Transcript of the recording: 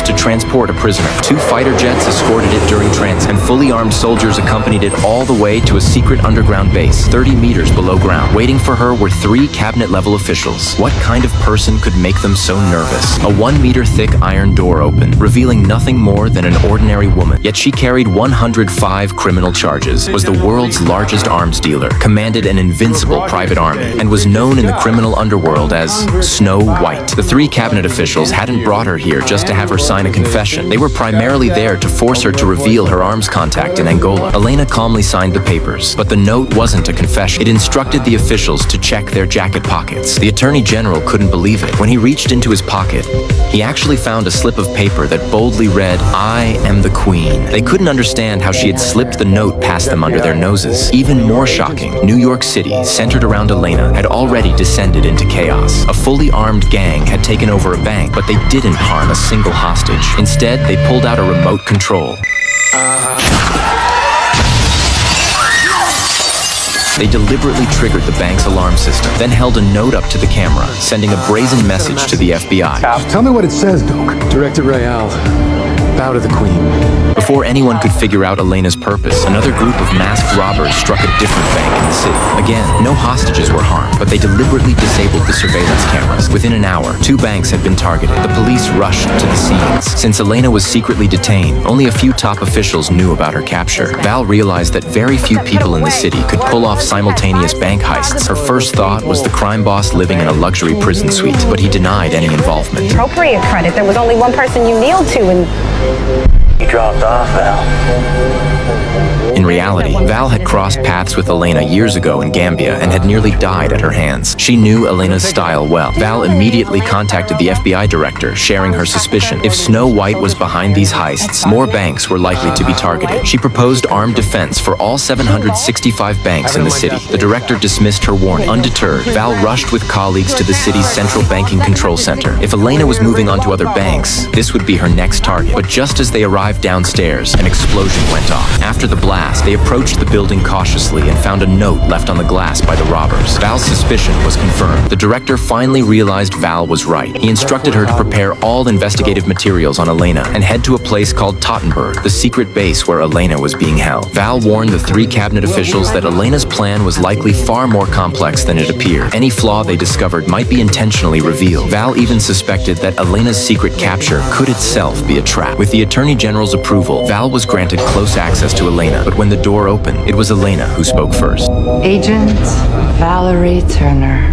used to transport a prisoner. 2 fighter jets escorted it during transit, and fully armed soldiers accompanied it all the way to a secret underground base, 30 meters below ground. Waiting for her were 3 cabinet-level officials. What kind of person could make them so nervous? A 1-meter-thick iron door opened, revealing nothing more than an ordinary woman. Yet she carried 105 criminal charges, was the world's largest arms dealer, commanded an invincible private army, and was known in the criminal underworld as Snow White. The 3 cabinet officials hadn't brought her here just to have her sign a confession. They were primarily there to force her to reveal her arms contact in Angola. Elena calmly signed the papers, but the note wasn't a confession. It instructed the officials to check their jacket pockets. The Attorney General couldn't believe it. When he reached into his pocket, he actually found a slip of paper that boldly read, "I am the Queen." They couldn't understand how she had slipped the note past them under their noses. Even more shocking, New York City, centered around Elena, had already descended into chaos. A fully armed gang had taken over a bank, but they didn't harm a single hostage. Instead, they pulled out a remote control. They deliberately triggered the bank's alarm system, then held a note up to the camera, sending a brazen message to the FBI. Tell me what it says, Doc. Director Rael, bow to the Queen. Before anyone could figure out Elena's purpose, another group of masked robbers struck a different bank in the city. Again, no hostages were harmed, but they deliberately disabled the surveillance cameras. Within an hour, 2 banks had been targeted. The police rushed to the scenes. Since Elena was secretly detained, only a few top officials knew about her capture. Val realized that very few people in the city could pull off simultaneous bank heists. Her first thought was the crime boss living in a luxury prison suite, but he denied any involvement. Appropriate credit. There was only one person you kneeled to, and You dropped off, Val. In reality, Val had crossed paths with Elena years ago in Gambia and had nearly died at her hands. She knew Elena's style well. Val immediately contacted the FBI director, sharing her suspicion. If Snow White was behind these heists, more banks were likely to be targeted. She proposed armed defense for all 765 banks in the city. The director dismissed her warning. Undeterred, Val rushed with colleagues to the city's central banking control center. If Elena was moving on to other banks, this would be her next target. But just as they arrived downstairs, an explosion went off. After the blast, they approached the building cautiously and found a note left on the glass by the robbers. Val's suspicion was confirmed. The director finally realized Val was right. He instructed her to prepare all investigative materials on Elena and head to a place called Tottenberg, the secret base where Elena was being held. Val warned the 3 cabinet officials that Elena's plan was likely far more complex than it appeared. Any flaw they discovered might be intentionally revealed. Val even suspected that Elena's secret capture could itself be a trap. With the Attorney General's approval, Val was granted close access to Elena, but when the door opened, it was Elena who spoke first. Agent Valerie Turner.